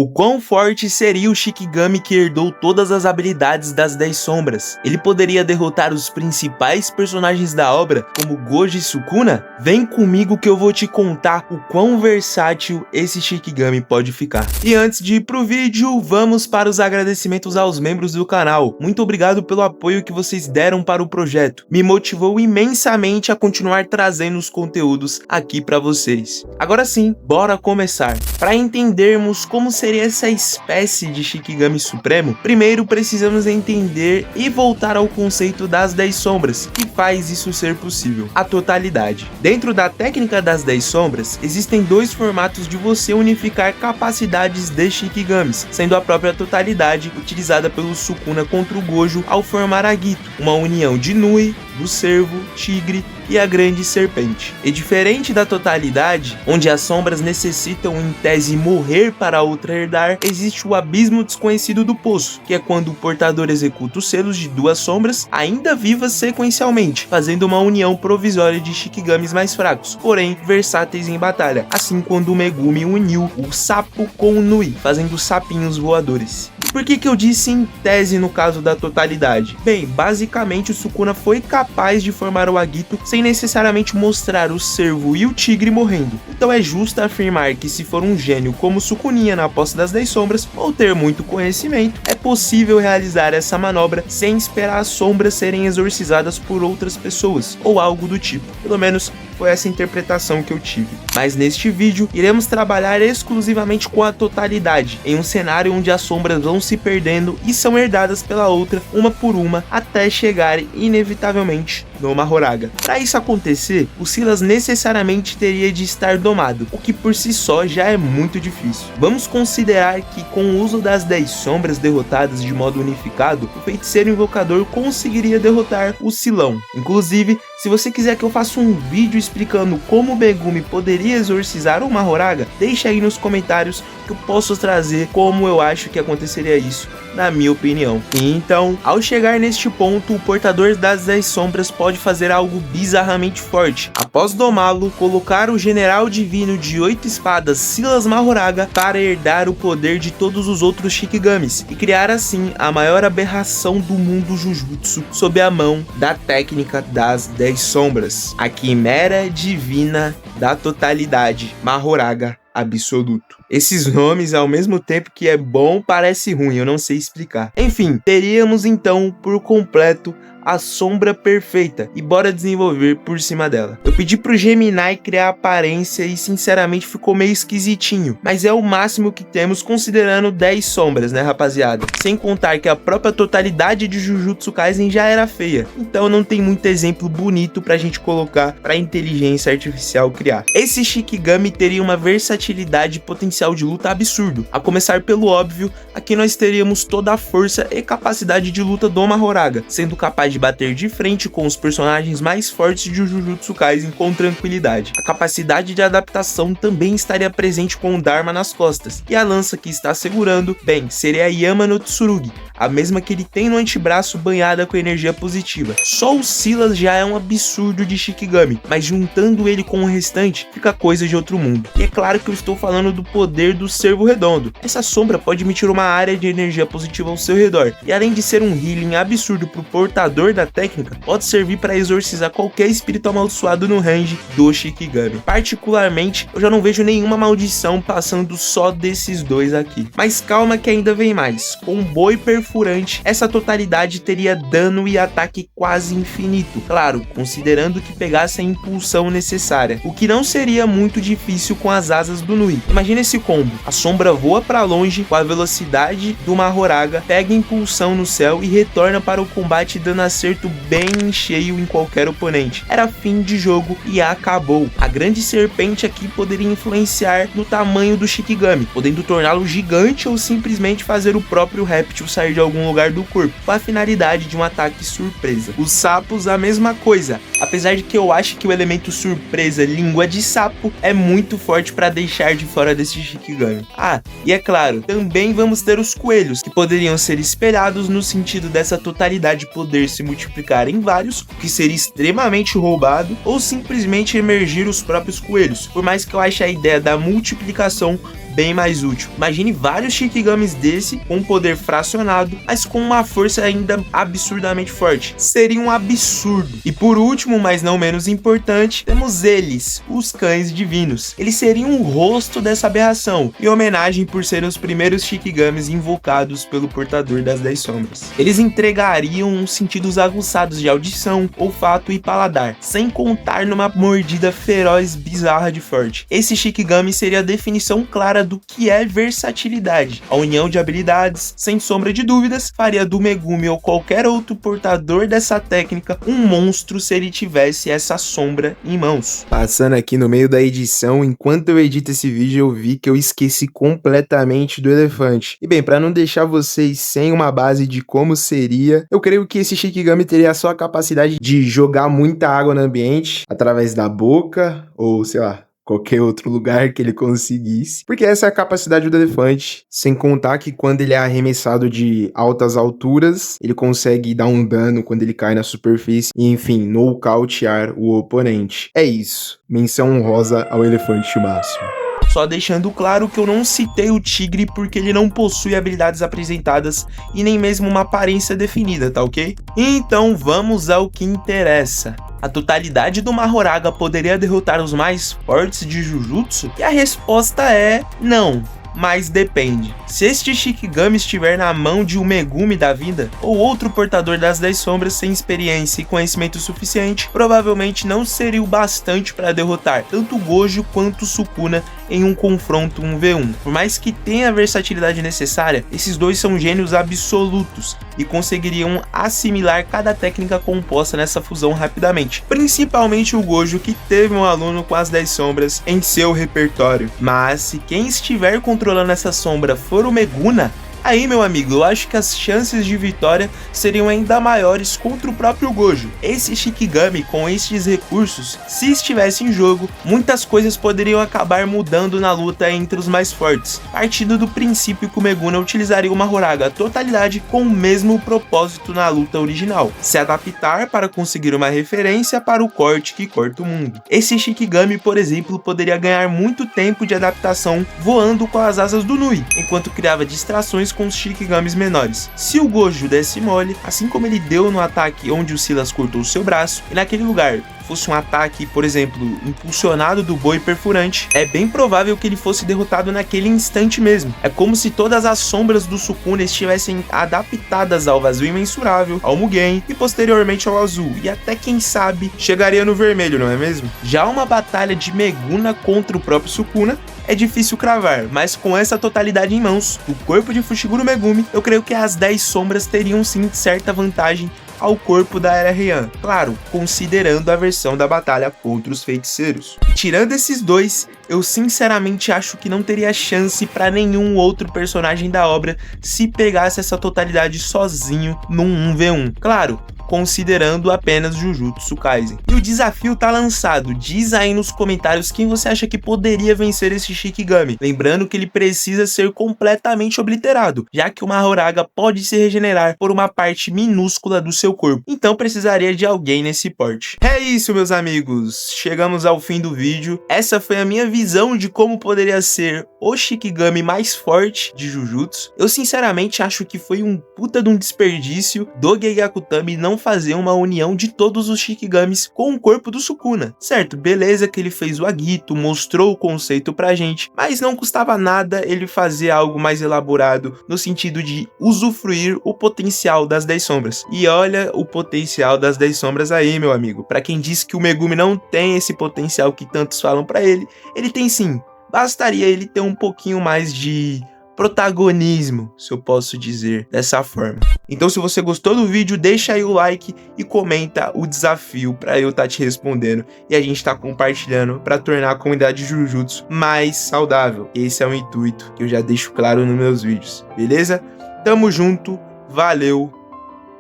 O quão forte seria o Shikigami que herdou todas as habilidades das 10 sombras? Ele poderia derrotar os principais personagens da obra, como Gojo e Sukuna? Vem comigo que eu vou te contar o quão versátil esse Shikigami pode ficar. E antes de ir pro vídeo, vamos para os agradecimentos aos membros do canal. Muito obrigado pelo apoio que vocês deram para o projeto. Me motivou imensamente a continuar trazendo os conteúdos aqui para vocês. Agora sim, bora começar. Para entendermos como seria essa espécie de Shikigami supremo, primeiro precisamos entender e voltar ao conceito das 10 sombras, que faz isso ser possível: a totalidade. Dentro da técnica das 10 sombras, existem dois formatos de você unificar capacidades de Shikigamis, sendo a própria totalidade utilizada pelo Sukuna contra o Gojo ao formar a Gito, uma união de Nui, do cervo, tigre e a grande serpente. E diferente da totalidade, onde as sombras necessitam em tese morrer para a outra herdar, existe o abismo desconhecido do poço, que é quando o portador executa os selos de duas sombras ainda vivas sequencialmente, fazendo uma união provisória de Shikigamis mais fracos, porém versáteis em batalha, assim quando o Megumi uniu o sapo com o Nui, fazendo sapinhos voadores. Por que eu disse em tese no caso da totalidade? Bem, basicamente o Sukuna foi capaz de formar o Agito sem necessariamente mostrar o cervo e o tigre morrendo. Então é justo afirmar que se for um gênio como Sukuninha na posse das 10 sombras, ou ter muito conhecimento, é possível realizar essa manobra sem esperar as sombras serem exorcizadas por outras pessoas, ou algo do tipo. Pelo menos foi essa interpretação que eu tive. Mas neste vídeo, iremos trabalhar exclusivamente com a totalidade, em um cenário onde as sombras vão se perdendo e são herdadas pela outra, uma por uma, até chegarem inevitavelmente no Mahoraga. Para isso acontecer, o Silas necessariamente teria de estar domado, o que por si só já é muito difícil. Vamos considerar que com o uso das 10 sombras derrotadas de modo unificado, o feiticeiro invocador conseguiria derrotar o Silão. Inclusive, se você quiser que eu faça um vídeo explicando como o Megumi poderia exorcizar o Mahoraga, deixe aí nos comentários que eu posso trazer como eu acho que aconteceria isso, na minha opinião. Então, ao chegar neste ponto, o portador das 10 sombras pode fazer algo bizarramente forte. Após domá-lo, colocar o general divino de 8 espadas Silas Mahoraga para herdar o poder de todos os outros Shikigamis e criar assim a maior aberração do mundo Jujutsu sob a mão da técnica das 10 sombras, a quimera divina da totalidade, Mahoraga absoluto. Esses nomes, ao mesmo tempo que é bom, parece ruim, eu não sei explicar. Enfim, teríamos então por completo a sombra perfeita e bora desenvolver por cima dela. Eu pedi pro Gemini criar a aparência e sinceramente ficou meio esquisitinho, mas é o máximo que temos considerando 10 sombras, né rapaziada? Sem contar que a própria totalidade de Jujutsu Kaisen já era feia, então não tem muito exemplo bonito pra gente colocar pra inteligência artificial criar. Esse Shikigami teria uma versatilidade e potencial de luta absurdo, a começar pelo óbvio, aqui nós teríamos toda a força e capacidade de luta do Mahoraga, sendo capaz de bater de frente com os personagens mais fortes de Jujutsu Kaisen com tranquilidade. A capacidade de adaptação também estaria presente com o Dharma nas costas, e a lança que está segurando, bem, seria a Yama no Tsurugi, a mesma que ele tem no antebraço banhada com energia positiva. Só o Silas já é um absurdo de Shikigami, mas juntando ele com o restante, fica coisa de outro mundo. E é claro que eu estou falando do poder do Cervo Redondo. Essa sombra pode emitir uma área de energia positiva ao seu redor, e além de ser um healing absurdo pro portador da técnica, pode servir para exorcizar qualquer espírito amaldiçoado no range do Shikigami. Particularmente, eu já não vejo nenhuma maldição passando só desses dois aqui. Mas calma que ainda vem mais. Com um boi perfurante, essa totalidade teria dano e ataque quase infinito. Claro, considerando que pegasse a impulsão necessária, o que não seria muito difícil com as asas do Nui. Imagina esse combo. A sombra voa para longe com a velocidade do Mahoraga, pega impulsão no céu e retorna para o combate dando acerto bem cheio em qualquer oponente. Era fim de jogo e acabou. A grande serpente aqui poderia influenciar no tamanho do Shikigami, podendo torná-lo gigante ou simplesmente fazer o próprio réptil sair de algum lugar do corpo, com a finalidade de um ataque surpresa. Os sapos, a mesma coisa, apesar de que eu acho que o elemento surpresa, língua de sapo, é muito forte para deixar de fora desse Shikigami. Ah, e é claro, também vamos ter os coelhos, que poderiam ser espelhados no sentido dessa totalidade poder se multiplicar em vários, o que seria extremamente roubado, ou simplesmente emergir os próprios coelhos, por mais que eu ache a ideia da multiplicação bem mais útil. Imagine vários Shikigamis desse com um poder fracionado, mas com uma força ainda absurdamente forte. Seria um absurdo. E por último, mas não menos importante, temos eles, os cães divinos. Eles seriam o rosto dessa aberração, em homenagem por serem os primeiros Shikigamis invocados pelo portador das 10 sombras. Eles entregariam sentidos aguçados de audição, olfato e paladar, sem contar numa mordida feroz bizarra de forte. Esse Shikigami seria a definição clara do que é versatilidade. A união de habilidades, sem sombra de dúvidas, faria do Megumi ou qualquer outro portador dessa técnica um monstro se ele tivesse essa sombra em mãos. Passando aqui no meio da edição, enquanto eu edito esse vídeo, eu vi que eu esqueci completamente do elefante. E bem, para não deixar vocês sem uma base de como seria, eu creio que esse Shikigami teria só a capacidade de jogar muita água no ambiente através da boca, ou sei lá, qualquer outro lugar que ele conseguisse, porque essa é a capacidade do elefante, sem contar que quando ele é arremessado de altas alturas, ele consegue dar um dano quando ele cai na superfície e, enfim, nocautear o oponente. É isso, menção honrosa ao elefante máximo. Só deixando claro que eu não citei o tigre porque ele não possui habilidades apresentadas e nem mesmo uma aparência definida, tá ok? Então vamos ao que interessa. A totalidade do Mahoraga poderia derrotar os mais fortes de Jujutsu? E a resposta é não. Mas depende. Se este Shikigami estiver na mão de um Megumi da vida, ou outro portador das 10 sombras sem experiência e conhecimento suficiente, provavelmente não seria o bastante para derrotar tanto Gojo quanto Sukuna em um confronto 1v1. Por mais que tenha a versatilidade necessária, esses dois são gênios absolutos e conseguiriam assimilar cada técnica composta nessa fusão rapidamente. Principalmente o Gojo, que teve um aluno com as 10 sombras em seu repertório. Mas se quem estiver controlando essa sombra for o Meguna, aí, meu amigo, eu acho que as chances de vitória seriam ainda maiores contra o próprio Gojo. Esse Shikigami, com estes recursos, se estivesse em jogo, muitas coisas poderiam acabar mudando na luta entre os mais fortes, partindo do princípio que o Meguna utilizaria o Mahoraga à totalidade com o mesmo propósito na luta original, se adaptar para conseguir uma referência para o corte que corta o mundo. Esse Shikigami, por exemplo, poderia ganhar muito tempo de adaptação voando com as asas do Nui, enquanto criava distrações com os Shikigamis menores. Se o Gojo desse mole, assim como ele deu no ataque onde o Silas cortou seu braço, e naquele lugar fosse um ataque, por exemplo, impulsionado do boi perfurante, é bem provável que ele fosse derrotado naquele instante mesmo. É como se todas as sombras do Sukuna estivessem adaptadas ao vazio imensurável, ao Mugen e posteriormente ao azul, e até quem sabe chegaria no vermelho, não é mesmo? Já uma batalha de Meguna contra o próprio Sukuna é difícil cravar, mas com essa totalidade em mãos, o corpo de Fushiguro Megumi, eu creio que as 10 sombras teriam sim certa vantagem ao corpo da Era Heian, claro, considerando a versão da batalha contra os feiticeiros. Tirando esses dois, eu sinceramente acho que não teria chance para nenhum outro personagem da obra se pegasse essa totalidade sozinho num 1v1. Claro, considerando apenas Jujutsu Kaisen. E o desafio tá lançado, diz aí nos comentários quem você acha que poderia vencer esse Shikigami, lembrando que ele precisa ser completamente obliterado, já que o Mahoraga pode se regenerar por uma parte minúscula do seu corpo, então precisaria de alguém nesse porte. É isso, meus amigos, chegamos ao fim do vídeo. Essa foi a minha visão de como poderia ser o Shikigami mais forte de Jujutsu. Eu sinceramente acho que foi um puta de um desperdício do Geigakutami não fazer uma união de todos os Shikigamis com o corpo do Sukuna. Certo, beleza que ele fez o Agito, mostrou o conceito pra gente, mas não custava nada ele fazer algo mais elaborado no sentido de usufruir o potencial das 10 sombras. E olha o potencial das 10 sombras aí, meu amigo. Pra quem diz que o Megumi não tem esse potencial que tantos falam pra ele tem sim. Bastaria ele ter um pouquinho mais de protagonismo, se eu posso dizer dessa forma. Então, se você gostou do vídeo, deixa aí o like e comenta o desafio para eu estar te respondendo e a gente tá compartilhando para tornar a comunidade de Jujutsu mais saudável. Esse é o intuito que eu já deixo claro nos meus vídeos, beleza? Tamo junto, valeu,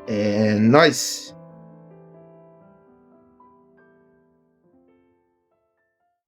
é nóis!